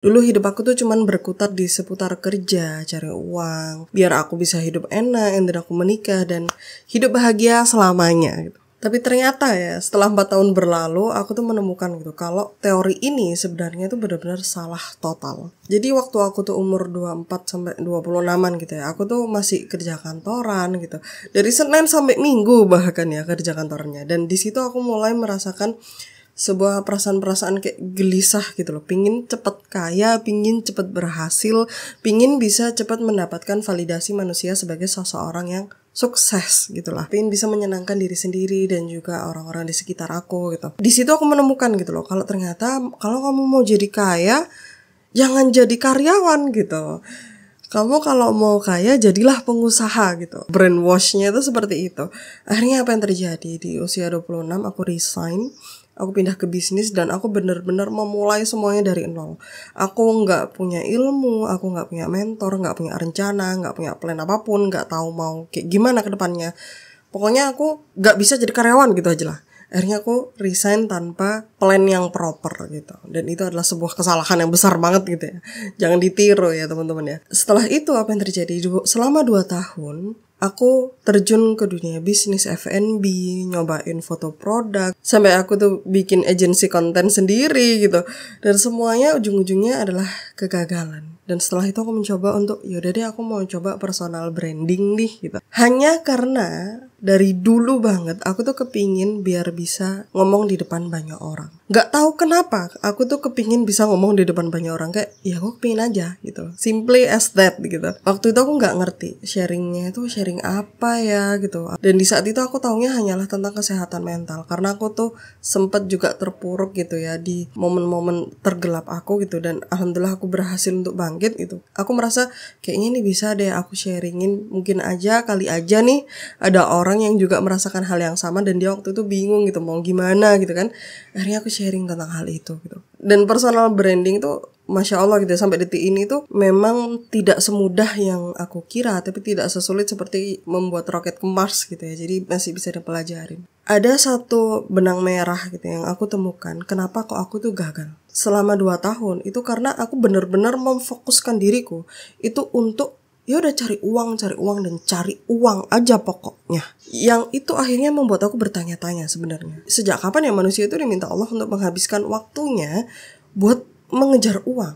Dulu hidup aku tuh cuman berkutat di seputar kerja, cari uang, biar aku bisa hidup enak, dan aku menikah dan hidup bahagia selamanya gitu. Tapi ternyata ya setelah 4 tahun berlalu aku tuh menemukan gitu kalau teori ini sebenarnya tuh benar-benar salah total. Jadi waktu aku tuh umur 24 sampai 26-an gitu ya, aku tuh masih kerja kantoran gitu. Dari Senin sampai Minggu bahkan ya kerja kantornya. Dan di situ aku mulai merasakan sebuah perasaan-perasaan kayak gelisah gitu loh. Pingin cepet kaya, pingin cepet berhasil, pingin bisa cepet mendapatkan validasi manusia sebagai seseorang yang sukses gitu lah. Pingin bisa menyenangkan diri sendiri dan juga orang-orang di sekitar aku gitu. Di situ aku menemukan gitu loh, kalau ternyata kalau kamu mau jadi kaya, jangan jadi karyawan gitu. Kamu kalau mau kaya jadilah pengusaha gitu. Brainwash-nya itu seperti itu. Akhirnya apa yang terjadi? Di usia 26 aku resign. Aku pindah ke bisnis dan aku benar-benar memulai semuanya dari nol. Aku nggak punya ilmu, aku nggak punya mentor, nggak punya rencana, nggak punya plan apapun, nggak tahu mau kayak gimana ke depannya. Pokoknya aku nggak bisa jadi karyawan gitu aja lah. Akhirnya aku resign tanpa plan yang proper gitu. Dan itu adalah sebuah kesalahan yang besar banget gitu ya. Jangan ditiru ya teman-teman ya. Setelah itu apa yang terjadi? Selama 2 tahun aku terjun ke dunia bisnis F&B, nyobain foto produk, sampai aku tuh bikin agensi konten sendiri gitu. Dan semuanya ujung-ujungnya adalah kegagalan. Dan setelah itu aku mencoba untuk, yaudah deh aku mau coba personal branding nih gitu. Hanya karena dari dulu banget aku tuh kepingin biar bisa ngomong di depan banyak orang. Gak tahu kenapa aku tuh kepingin bisa ngomong di depan banyak orang. Kayak ya aku kepingin aja gitu. Simply as that gitu. Waktu itu aku gak ngerti sharingnya itu sharing apa ya gitu. Dan di saat itu aku taunya hanyalah tentang kesehatan mental. Karena aku tuh sempet juga terpuruk gitu ya di momen-momen tergelap aku gitu. Dan alhamdulillah aku berhasil untuk bangkit gitu. Aku merasa kayaknya ini bisa deh aku sharingin. Mungkin aja kali aja nih ada orang yang juga merasakan hal yang sama dan dia waktu itu bingung gitu mau gimana gitu kan. Akhirnya aku sharing tentang hal itu gitu. Dan personal branding itu Masya Allah gitu sampai detik ini tuh memang tidak semudah yang aku kira, tapi tidak sesulit seperti membuat roket ke Mars gitu ya. Jadi masih bisa dipelajarin. Ada satu benang merah gitu yang aku temukan. Kenapa kok aku tuh gagal? Selama 2 tahun itu karena aku benar-benar memfokuskan diriku itu untuk ya udah cari uang dan cari uang aja pokoknya. Yang itu akhirnya membuat aku bertanya-tanya sebenarnya. Sejak kapan ya manusia itu diminta Allah untuk menghabiskan waktunya buat mengejar uang?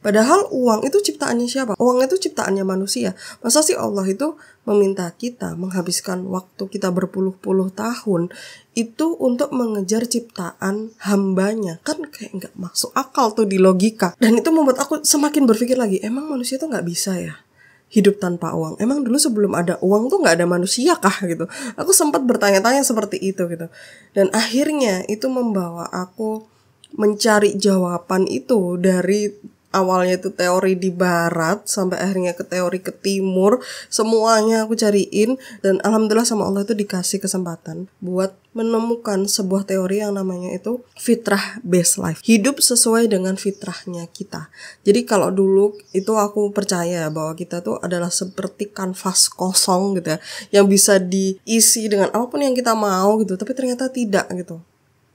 Padahal uang itu ciptaannya siapa? Uang itu ciptaannya manusia. Masa sih Allah itu meminta kita menghabiskan waktu kita berpuluh-puluh tahun itu untuk mengejar ciptaan hambanya? Kan kayak gak masuk akal tuh di logika. Dan itu membuat aku semakin berpikir lagi, emang manusia tuh gak bisa ya hidup tanpa uang? Emang dulu sebelum ada uang tuh gak ada manusia kah gitu? Aku sempat bertanya-tanya seperti itu gitu. Dan akhirnya itu membawa aku mencari jawaban itu dari awalnya itu teori di barat sampai akhirnya ke teori ke timur. Semuanya aku cariin dan alhamdulillah sama Allah itu dikasih kesempatan buat menemukan sebuah teori yang namanya itu fitrah based life. Hidup sesuai dengan fitrahnya kita. Jadi kalau dulu itu aku percaya bahwa kita tuh adalah seperti kanvas kosong gitu ya, yang bisa diisi dengan apapun yang kita mau gitu, tapi ternyata tidak gitu.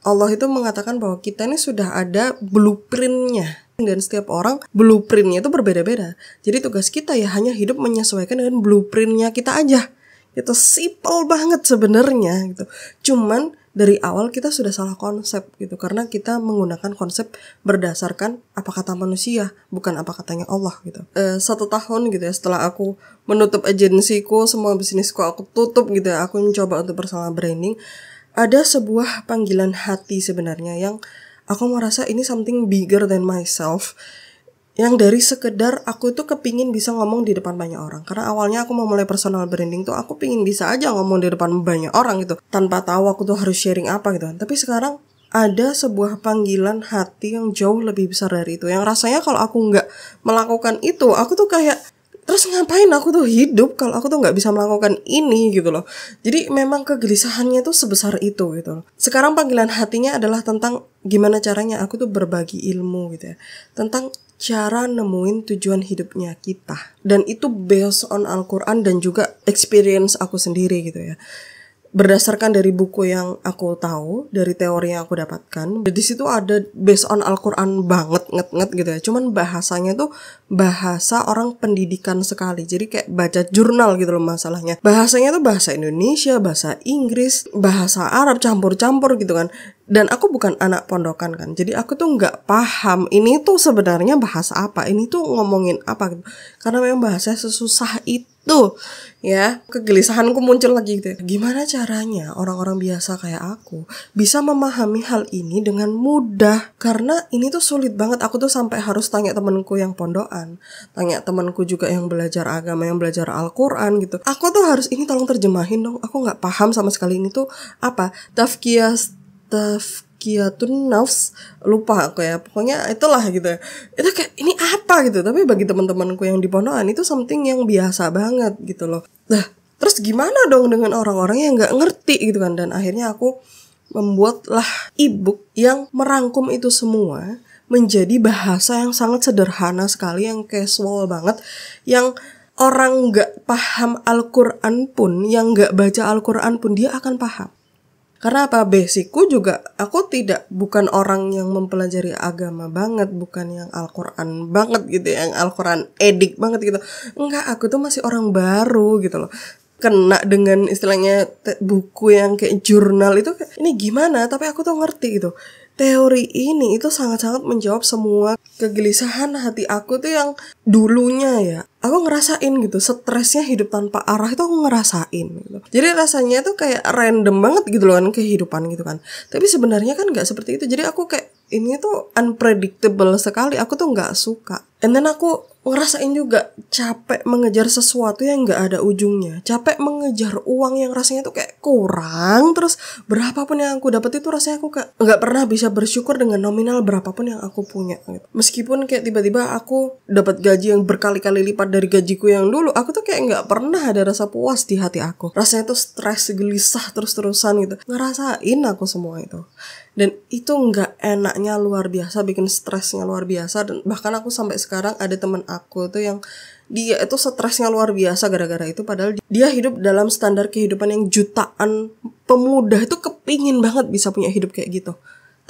Allah itu mengatakan bahwa kita ini sudah ada blueprintnya. Dan setiap orang blueprintnya itu berbeda-beda. Jadi tugas kita ya hanya hidup menyesuaikan dengan blueprintnya kita aja. Itu simple banget sebenarnya gitu. Cuman dari awal kita sudah salah konsep gitu. Karena kita menggunakan konsep berdasarkan apa kata manusia, bukan apa katanya Allah gitu. 1 tahun gitu ya setelah aku menutup agensiku, semua bisnisku aku tutup gitu ya. Aku mencoba untuk personal branding. Ada sebuah panggilan hati sebenarnya yang aku merasa ini something bigger than myself. Yang dari sekedar aku tuh kepingin bisa ngomong di depan banyak orang. Karena awalnya aku mau mulai personal branding tuh aku pingin bisa aja ngomong di depan banyak orang gitu. Tanpa tahu aku tuh harus sharing apa gitu. Tapi sekarang ada sebuah panggilan hati yang jauh lebih besar dari itu. Yang rasanya kalau aku gak melakukan itu, aku tuh kayak terus ngapain aku tuh hidup kalau aku tuh gak bisa melakukan ini gitu loh. Jadi memang kegelisahannya tuh sebesar itu gitu loh. Sekarang panggilan hatinya adalah tentang gimana caranya aku tuh berbagi ilmu gitu ya. Tentang cara nemuin tujuan hidupnya kita. Dan itu based on Al-Quran dan juga experience aku sendiri gitu ya. berdasarkan dari buku yang aku tahu, dari teori yang aku dapatkan, di situ ada based on Al-Quran banget, nget gitu ya. Cuman bahasanya tuh bahasa orang pendidikan sekali. Jadi kayak baca jurnal gitu loh masalahnya. Bahasanya tuh bahasa Indonesia, bahasa Inggris, bahasa Arab campur-campur gitu kan. Dan aku bukan anak pondokan kan, jadi aku tuh nggak paham ini tuh sebenarnya bahasa apa, ini tuh ngomongin apa gitu. Karena memang bahasa sesusah itu ya. Kegelisahanku muncul lagi gitu ya. Gimana caranya orang-orang biasa kayak aku bisa memahami hal ini dengan mudah, karena ini tuh sulit banget. Aku tuh sampai harus tanya temenku yang pondokan, tanya temenku juga yang belajar agama, yang belajar Al-Quran gitu. Aku tuh harus, ini tolong terjemahin dong, aku nggak paham sama sekali ini tuh apa, tafkiyatun nafs, lupa aku ya, pokoknya itulah gitu ya. Itu kayak ini apa gitu, tapi bagi teman-temanku yang di pondokan itu something yang biasa banget gitu loh. Nah terus gimana dong dengan orang-orang yang nggak ngerti gitu kan. Dan akhirnya aku membuatlah ebook yang merangkum itu semua menjadi bahasa yang sangat sederhana sekali, yang casual banget, yang orang nggak paham Al-Quran pun, yang nggak baca Al-Quran pun dia akan paham. Karena apa? Basicku juga, aku bukan orang yang mempelajari agama banget, bukan yang Al-Quran banget gitu, yang Al-Quran edik banget gitu. Enggak, aku tuh masih orang baru gitu loh. Kena dengan istilahnya buku yang kayak jurnal itu, ini gimana? Tapi aku tuh ngerti gitu. Teori ini itu sangat-sangat menjawab semua kegelisahan hati aku tuh yang dulunya ya. Aku ngerasain gitu, stresnya hidup tanpa arah itu aku ngerasain gitu. Jadi rasanya tuh kayak random banget gitu loh kan kehidupan gitu kan. Tapi sebenarnya kan gak seperti itu. Jadi aku kayak, ini tuh unpredictable sekali, aku tuh gak suka. And then aku ngerasain juga capek mengejar sesuatu yang gak ada ujungnya. Capek mengejar uang yang rasanya tuh kayak kurang. Terus berapapun yang aku dapat itu rasanya aku kayak gak pernah bisa bersyukur dengan nominal berapapun yang aku punya gitu. Meskipun kayak tiba-tiba aku dapat gaji yang berkali-kali lipat dari gajiku yang dulu, aku tuh kayak gak pernah ada rasa puas di hati aku. Rasanya tuh stres, gelisah terus-terusan gitu. Ngerasain aku semua itu. Dan itu gak enaknya luar biasa, bikin stresnya luar biasa. Dan bahkan aku sampai sekarang ada temen aku tuh yang dia itu stresnya luar biasa gara-gara itu. Padahal dia hidup dalam standar kehidupan yang jutaan pemuda itu kepingin banget bisa punya hidup kayak gitu.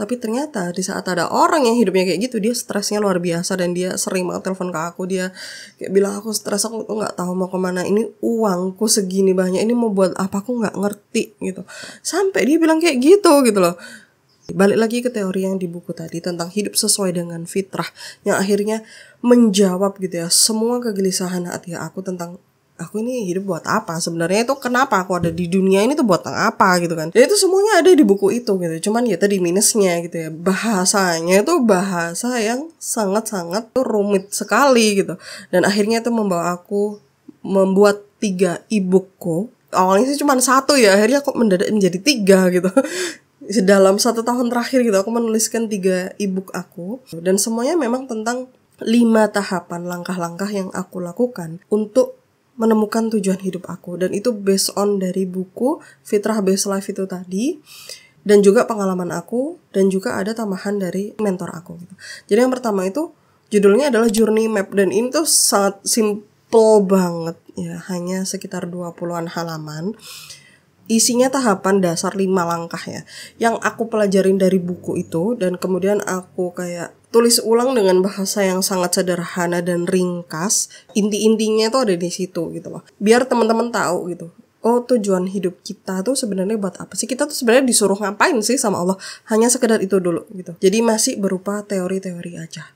Tapi ternyata di saat ada orang yang hidupnya kayak gitu, dia stresnya luar biasa. Dan dia sering banget telepon ke aku, dia kayak bilang, aku stres, aku tuh gak tahu mau kemana, ini uangku segini banyak, ini mau buat apa, aku gak ngerti gitu. Sampai dia bilang kayak gitu loh. Balik lagi ke teori yang di buku tadi tentang hidup sesuai dengan fitrah, yang akhirnya menjawab gitu ya semua kegelisahan hati aku tentang aku ini hidup buat apa sebenarnya, itu kenapa aku ada di dunia ini tuh buat apa gitu kan. Dan itu semuanya ada di buku itu gitu. Cuman ya tadi minusnya gitu ya, bahasanya itu bahasa yang sangat-sangat rumit sekali gitu. Dan akhirnya itu membawa aku membuat 3 e-bookku. Awalnya sih cuma 1 ya, akhirnya kok mendadak menjadi 3 gitu. Dalam 1 tahun terakhir gitu aku menuliskan 3 e-book aku. Dan semuanya memang tentang 5 tahapan langkah-langkah yang aku lakukan untuk menemukan tujuan hidup aku. Dan itu based on dari buku Fitrah Based Life itu tadi. Dan juga pengalaman aku. Dan juga ada tambahan dari mentor aku gitu. Jadi yang pertama itu judulnya adalah Journey Map. Dan ini tuh sangat simple banget ya, hanya sekitar 20-an halaman. Isinya tahapan dasar 5 langkah ya, yang aku pelajarin dari buku itu. Dan kemudian aku kayak tulis ulang dengan bahasa yang sangat sederhana dan ringkas. Inti-intinya itu ada di situ gitu loh. Biar teman-teman tahu gitu. Oh, tujuan hidup kita tuh sebenarnya buat apa sih? Kita tuh sebenarnya disuruh ngapain sih sama Allah? Hanya sekedar itu dulu gitu. Jadi masih berupa teori-teori aja.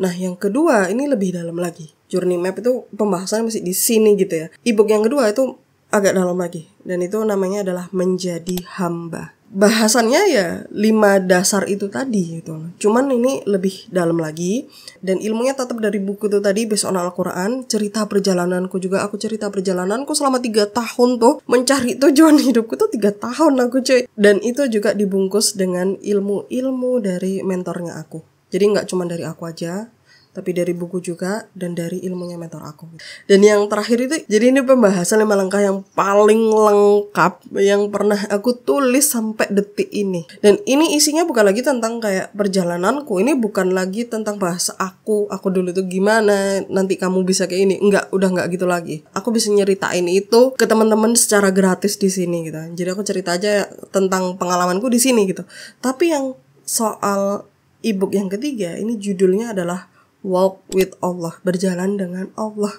Nah, yang kedua ini lebih dalam lagi. Journey Map itu pembahasannya masih di sini gitu ya. E-book yang kedua itu agak dalam lagi, dan itu namanya adalah Menjadi Hamba. Bahasannya ya 5 dasar itu tadi gitu. Cuman ini lebih dalam lagi, dan ilmunya tetap dari buku itu tadi based on Al-Quran. Cerita perjalananku juga, aku cerita perjalananku selama 3 tahun tuh mencari tujuan hidupku tuh 3 tahun aku cuy. Dan itu juga dibungkus dengan ilmu-ilmu dari mentornya aku. Jadi gak cuma dari aku aja, tapi dari buku juga dan dari ilmunya mentor aku. Dan yang terakhir itu, jadi ini pembahasan 5 langkah yang paling lengkap yang pernah aku tulis sampai detik ini. Dan ini isinya bukan lagi tentang kayak perjalananku, ini bukan lagi tentang bahasa aku dulu tuh gimana, nanti kamu bisa kayak ini. Udah enggak gitu lagi. Aku bisa nyeritain itu ke teman-teman secara gratis di sini gitu. Jadi aku cerita aja tentang pengalamanku di sini gitu. Tapi yang soal ebook yang ketiga ini judulnya adalah Walk with Allah, berjalan dengan Allah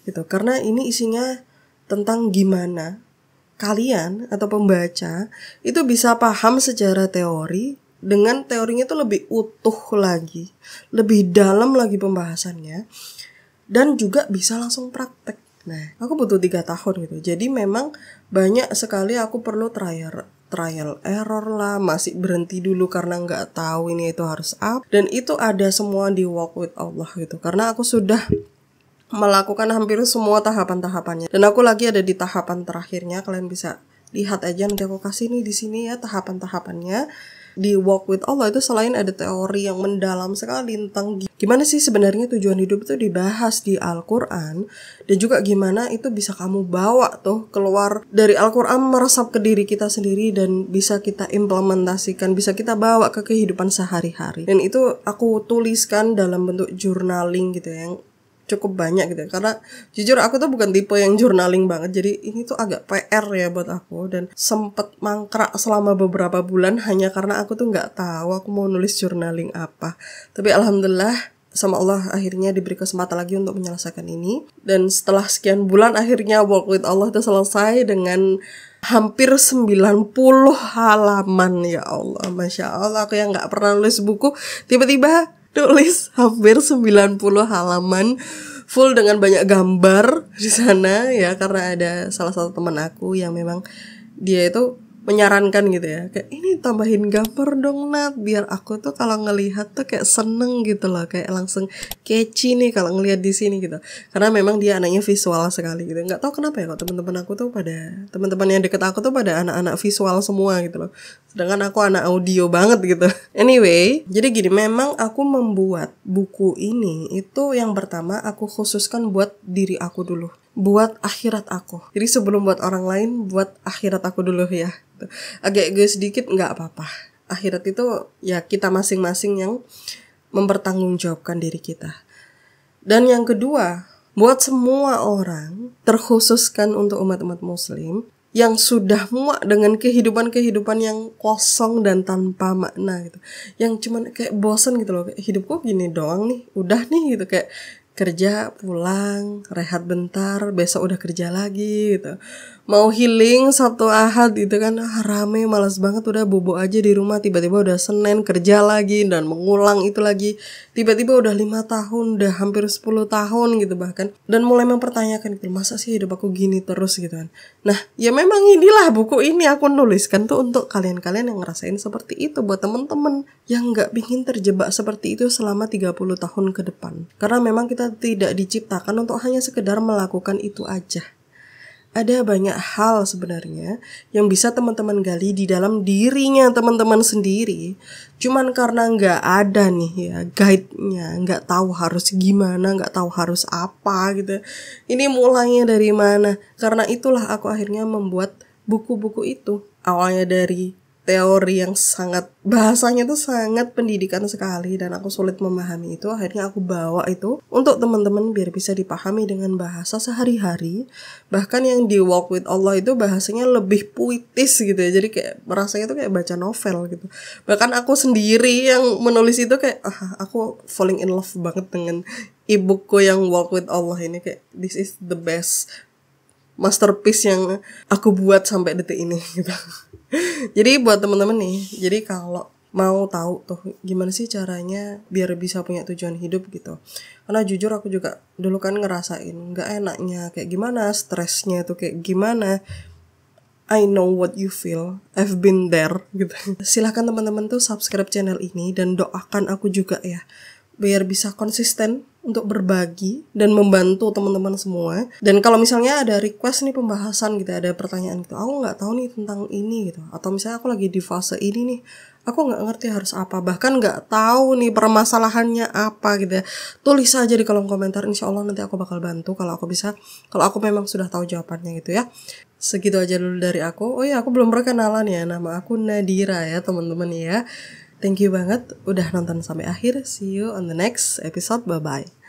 gitu. Karena ini isinya tentang gimana kalian atau pembaca itu bisa paham secara teori, dengan teorinya itu lebih utuh lagi, lebih dalam lagi pembahasannya, dan juga bisa langsung praktek. Nah, aku butuh 3 tahun gitu. Jadi memang banyak sekali aku perlu trial error lah, masih berhenti dulu karena nggak tahu ini itu harus apa. Dan itu ada semua di Walk with Allah gitu. Karena aku sudah melakukan hampir semua tahapan-tahapannya. Dan aku lagi ada di tahapan terakhirnya. Kalian bisa lihat aja, nanti aku kasih nih di sini ya tahapan-tahapannya. Di Walk with Allah itu selain ada teori yang mendalam sekali tentang gimana sih sebenarnya tujuan hidup itu dibahas di Al-Quran, dan juga gimana itu bisa kamu bawa tuh keluar dari Al-Quran, meresap ke diri kita sendiri dan bisa kita implementasikan, bisa kita bawa ke kehidupan sehari-hari. Dan itu aku tuliskan dalam bentuk journaling gitu ya, yang cukup banyak gitu. Karena jujur aku tuh bukan tipe yang journaling banget, jadi ini tuh agak PR ya buat aku, dan sempet mangkrak selama beberapa bulan hanya karena aku tuh nggak tahu aku mau nulis journaling apa. Tapi alhamdulillah sama Allah akhirnya diberi kesempatan lagi untuk menyelesaikan ini, dan setelah sekian bulan akhirnya Walk with Allah itu selesai dengan hampir 90 halaman. Ya Allah, Masya Allah, aku yang nggak pernah nulis buku tiba-tiba tulis hampir 90 halaman full dengan banyak gambar di sana ya, karena ada salah satu teman aku yang memang dia itu menyarankan gitu ya, kayak ini tambahin gambar dong Nat, biar aku tuh kalau ngelihat tuh kayak seneng gitu loh, kayak langsung catchy nih kalau ngelihat di sini gitu. Karena memang dia anaknya visual sekali gitu. Nggak tahu kenapa ya kok teman-teman aku tuh teman-teman yang deket aku tuh pada anak-anak visual semua gitu loh. Sedangkan aku anak audio banget gitu. Anyway, jadi gini, memang aku membuat buku ini itu yang pertama aku khususkan buat diri aku dulu, buat akhirat aku. Jadi sebelum buat orang lain, buat akhirat aku dulu ya. Agak egois sedikit nggak apa-apa. Akhirat itu ya kita masing-masing yang mempertanggungjawabkan diri kita. Dan yang kedua, buat semua orang, terkhususkan untuk umat-umat muslim yang sudah muak dengan kehidupan-kehidupan yang kosong dan tanpa makna gitu. Yang cuman kayak bosan gitu loh, kayak hidupku gini doang nih, udah nih gitu, kayak kerja, pulang, rehat bentar, besok udah kerja lagi gitu. Mau healing Sabtu Ahad gitu kan, rame, malas banget, udah bobo aja di rumah. Tiba-tiba udah Senin kerja lagi dan mengulang itu lagi. Tiba-tiba udah 5 tahun, udah hampir 10 tahun gitu bahkan. Dan mulai mempertanyakan gitu, masa sih hidup aku gini terus gitu kan. Nah ya memang inilah buku ini aku nuliskan tuh untuk kalian-kalian yang ngerasain seperti itu. Buat temen-temen yang gak pingin terjebak seperti itu selama 30 tahun ke depan. Karena memang kita tidak diciptakan untuk hanya sekedar melakukan itu aja. Ada banyak hal sebenarnya yang bisa teman-teman gali di dalam dirinya teman-teman sendiri. Cuman karena nggak ada nih ya guide-nya, nggak tahu harus gimana, nggak tahu harus apa gitu. Ini mulainya dari mana? Karena itulah aku akhirnya membuat buku-buku itu. Awalnya dari teori yang sangat, bahasanya tuh sangat pendidikan sekali dan aku sulit memahami itu. Akhirnya aku bawa itu untuk teman-teman biar bisa dipahami dengan bahasa sehari-hari. Bahkan yang di Walk with Allah itu bahasanya lebih puitis gitu ya, jadi kayak rasanya tuh kayak baca novel gitu. Bahkan aku sendiri yang menulis itu kayak aku falling in love banget dengan e-bookku yang Walk with Allah ini. Kayak this is the best masterpiece yang aku buat sampai detik ini gitu. Jadi buat teman-teman nih, jadi kalau mau tahu tuh gimana sih caranya biar bisa punya tujuan hidup gitu. Karena jujur aku juga dulu kan ngerasain gak enaknya kayak gimana, stresnya tuh kayak gimana. I know what you feel, I've been there gitu. Silahkan teman-teman tuh subscribe channel ini dan doakan aku juga ya, biar bisa konsisten untuk berbagi dan membantu teman-teman semua. Dan kalau misalnya ada request nih pembahasan gitu, ada pertanyaan gitu, aku nggak tahu nih tentang ini gitu, atau misalnya aku lagi di fase ini nih, aku nggak ngerti harus apa, bahkan nggak tahu nih permasalahannya apa gitu ya, tulis aja di kolom komentar, insya Allah nanti aku bakal bantu kalau aku bisa, kalau aku memang sudah tahu jawabannya gitu ya. Segitu aja dulu dari aku. Oh ya, aku belum perkenalan ya, nama aku Nadira ya teman-teman ya. Thank you banget udah nonton sampai akhir. See you on the next episode. Bye-bye.